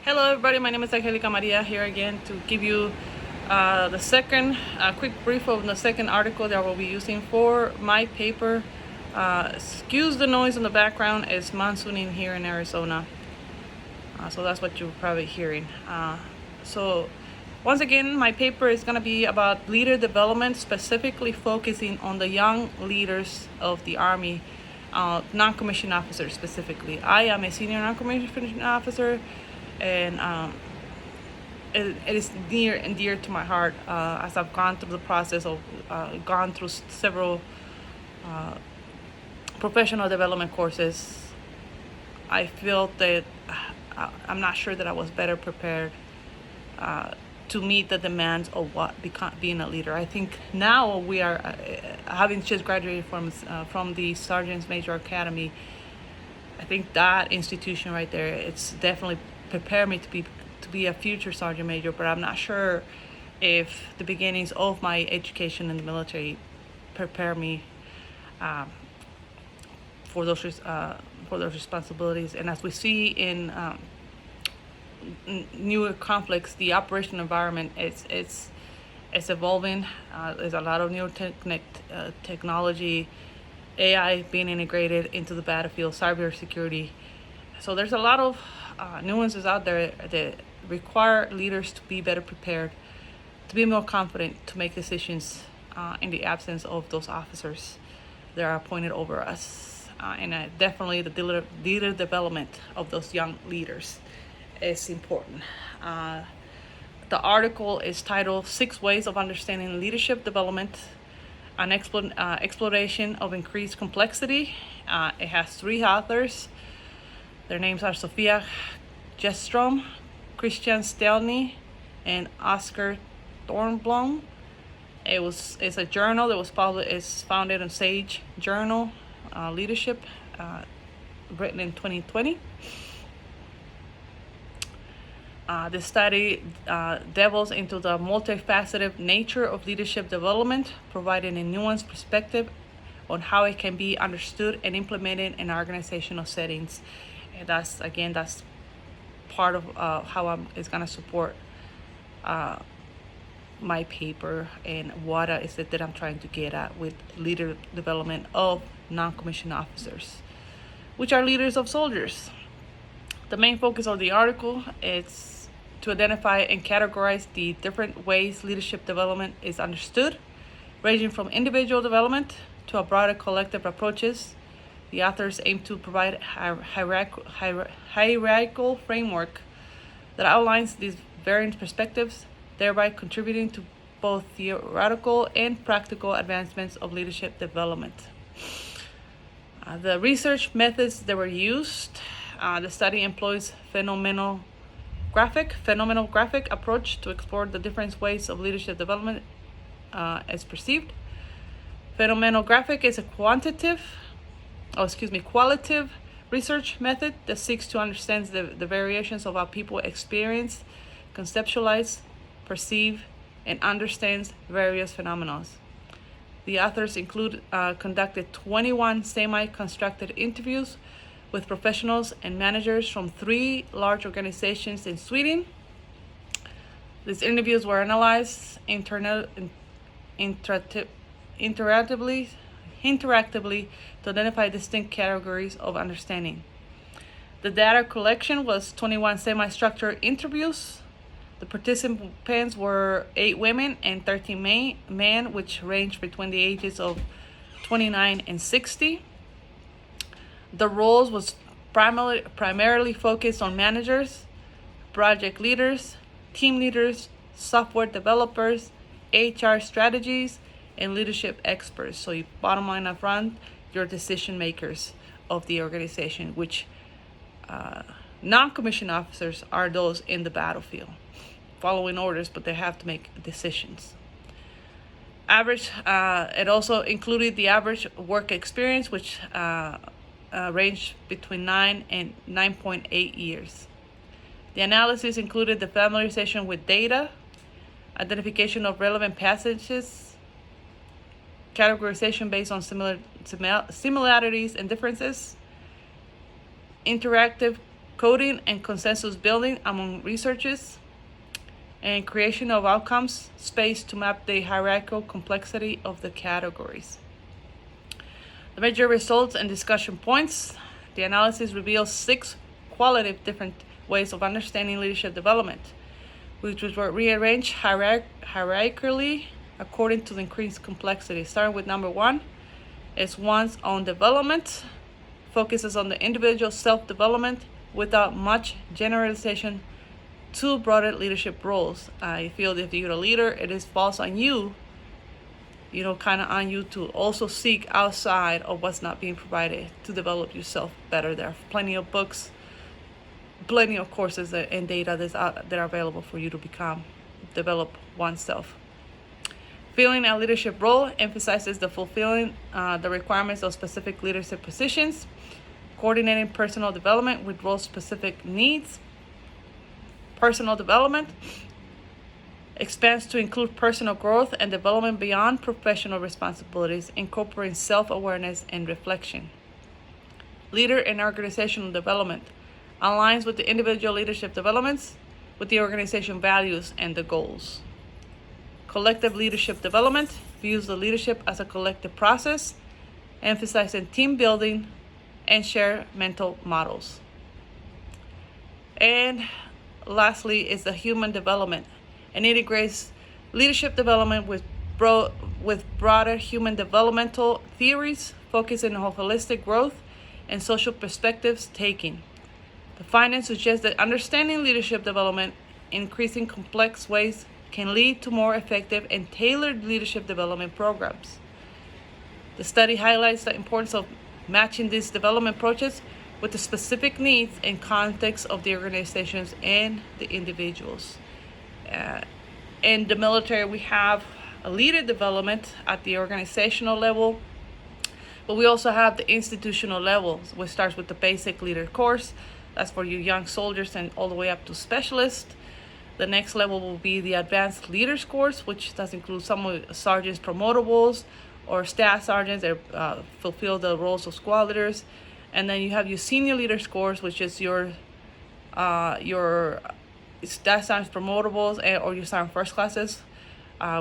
Hello everybody, my name is Angelica Maria here again to give you the second quick brief of the second article that I will be using for my paper. Excuse the noise in the background, it's monsooning here in Arizona, so that's what you're probably hearing. So once again, my paper is going to be about leader development, specifically focusing on the young leaders of the Army, non-commissioned officers specifically. I am a senior non-commissioned officer, and it is near and dear to my heart as I've gone through the process of gone through several professional development courses. I feel that I'm not sure that I was better prepared to meet the demands of what being a leader. I think now we are, having just graduated from the Sergeant's Major Academy, I think that institution right there, it's definitely prepared me to be a future sergeant major. But I'm not sure if the beginnings of my education in the military prepare me for those responsibilities. And as we see in newer conflicts, the operation environment it's evolving. There's a lot of new technology, AI being integrated into the battlefield, cybersecurity. So there's a lot of nuances out there that require leaders to be better prepared, to be more confident to make decisions in the absence of those officers that are appointed over us. And definitely the leader development of those young leaders is important. The article is titled 6 Ways of Understanding Leadership Development, an exploration of increased complexity. It has 3 authors. Their names are Sophia Gestrom, Christian Stelny, and Oscar Thornblom. It's a journal that was published. It's founded in Sage Journal Leadership, written in 2020. This study delves into the multifaceted nature of leadership development, providing a nuanced perspective on how it can be understood and implemented in organizational settings. And that's part of how it's going to support my paper and what is it that I'm trying to get at with leader development of non-commissioned officers, which are leaders of soldiers. The main focus of the article is to identify and categorize the different ways leadership development is understood, ranging from individual development to a broader collective approaches. The authors aim to provide a hierarchical framework that outlines these varying perspectives, thereby contributing to both theoretical and practical advancements of leadership development. The research methods that were used, the study employs phenomenographic approach to explore the different ways of leadership development as perceived. Phenomenographic is a qualitative research method that seeks to understand the variations of how people experience, conceptualize, perceive, and understand various phenomena. The authors conducted 21 semi-constructed interviews with professionals and managers from 3 large organizations in Sweden. These interviews were analyzed interactively to identify distinct categories of understanding. The data collection was 21 semi-structured interviews. The participants were 8 women and 13 men, which ranged between the ages of 29 and 60. The roles was primarily focused on managers, project leaders, team leaders, software developers, HR strategies, and leadership experts. So bottom line up front, you're decision makers of the organization, which non-commissioned officers are those in the battlefield, following orders, but they have to make decisions. It also included the average work experience, which ranged between 9 and 9.8 years. The analysis included the familiarization with data, identification of relevant passages, categorization based on similarities and differences, interactive coding and consensus building among researchers, and creation of outcomes space to map the hierarchical complexity of the categories. The major results and discussion points. The analysis reveals 6 qualitative different ways of understanding leadership development, which were rearranged hierarchically according to the increased complexity. Starting with number 1 is one's own development, focuses on the individual self-development without much generalization to broader leadership roles. I feel that if you're a leader, it is falls on you, kind of on you to also seek outside of what's not being provided to develop yourself better. There are plenty of books, plenty of courses and data that are available for you to develop oneself. Filling a leadership role emphasizes the fulfilling the requirements of specific leadership positions, coordinating personal development with role-specific needs. Personal development expands to include personal growth and development beyond professional responsibilities, incorporating self-awareness and reflection. Leader and organizational development aligns with the individual leadership developments with the organization values and the goals. Collective leadership development views the leadership as a collective process, emphasizing team building and shared mental models. And lastly is the human development, and integrates leadership development with broader human developmental theories, focusing on holistic growth and social perspectives taking. The findings suggest that understanding leadership development in increasing complex ways can lead to more effective and tailored leadership development programs. The study highlights the importance of matching these development approaches with the specific needs and context of the organizations and the individuals. In the military, we have a leader development at the organizational level, but we also have the institutional levels, which starts with the basic leader course. That's for you young soldiers and all the way up to specialists. The next level will be the advanced leaders course, which does include some sergeants promotables or staff sergeants that fulfill the roles of squad leaders. And then you have your senior leaders course, which is your staff sergeants promotables or your sergeant first classes,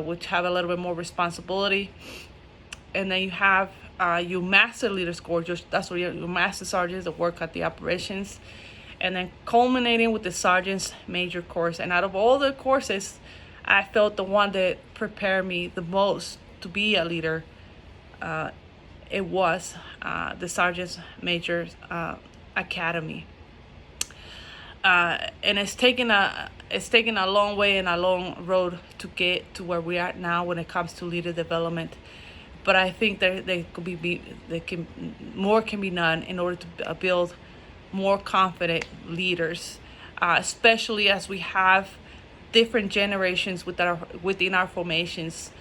which have a little bit more responsibility. And then you have your master leaders course. That's where your master sergeants that work at the operations. And then culminating with the sergeant's major course. And out of all the courses, I felt the one that prepared me the most to be a leader, it was the Sergeant's Major Academy. And it's taken a long way and a long road to get to where we are now when it comes to leader development. But I think more can be done in order to build more confident leaders, especially as we have different generations within our formations.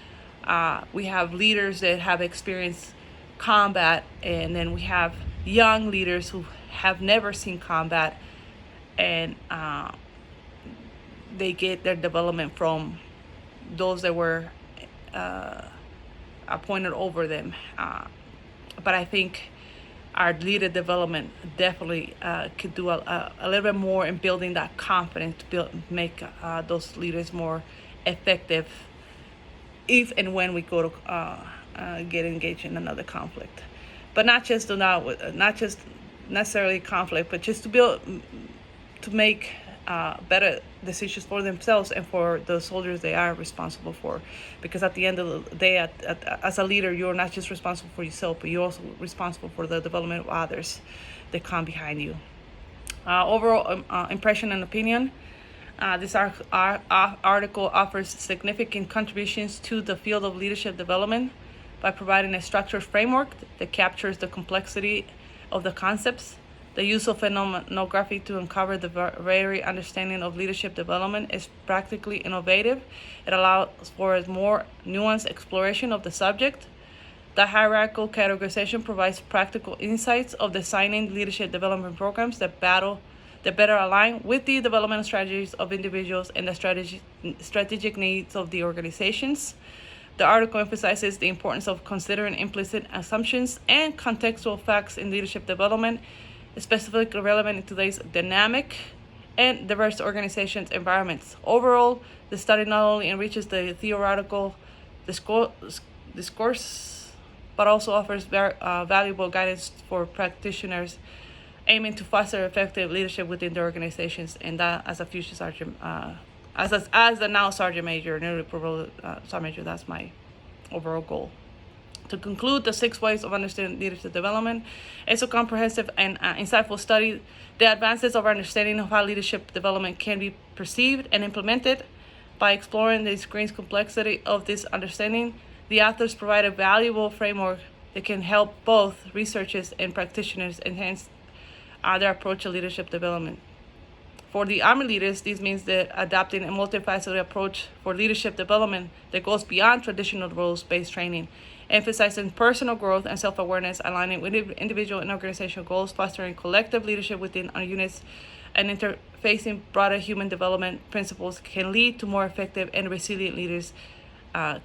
We have leaders that have experienced combat, and then we have young leaders who have never seen combat, and they get their development from those that were appointed over them. But I think our leader development definitely could do a little bit more in building that confidence to make those leaders more effective if and when we go to get engaged in another conflict. But not just necessarily conflict, but just to make better decisions for themselves and for the soldiers they are responsible for. Because at the end of the day, as a leader, you're not just responsible for yourself, but you're also responsible for the development of others that come behind you. Overall impression and opinion. This article offers significant contributions to the field of leadership development by providing a structured framework that captures the complexity of the concepts. The use of phenomenography to uncover the varied understanding of leadership development is practically innovative. It allows for a more nuanced exploration of the subject. The hierarchical categorization provides practical insights of designing leadership development programs that better align with the development strategies of individuals and the strategic needs of the organizations. The article emphasizes the importance of considering implicit assumptions and contextual facts in leadership development specifically relevant in today's dynamic and diverse organizations environments. Overall, the study not only enriches the theoretical discourse, but also offers valuable guidance for practitioners aiming to foster effective leadership within their organizations, and that as a future sergeant, as a now sergeant major, newly promoted sergeant major, that's my overall goal. To conclude, the 6 ways of understanding leadership development is a comprehensive and insightful study. The advances of our understanding of how leadership development can be perceived and implemented. By exploring the increased complexity of this understanding, the authors provide a valuable framework that can help both researchers and practitioners enhance their approach to leadership development. For the Army leaders, this means that adopting a multifaceted approach for leadership development that goes beyond traditional roles-based training, emphasizing personal growth and self-awareness, aligning with individual and organizational goals, fostering collective leadership within our units, and interfacing broader human development principles can lead to more effective and resilient leaders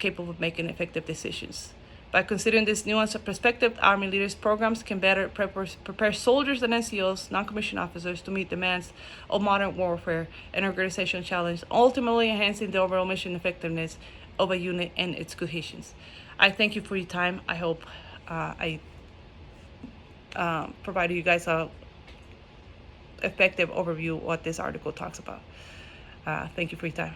capable of making effective decisions. By considering this nuanced perspective, Army leaders programs can better prepare soldiers and NCOs, non-commissioned officers, to meet demands of modern warfare and organizational challenge, ultimately enhancing the overall mission effectiveness of a unit and its cohesions. I thank you for your time. I hope I provided you guys a effective overview of what this article talks about. Thank you for your time.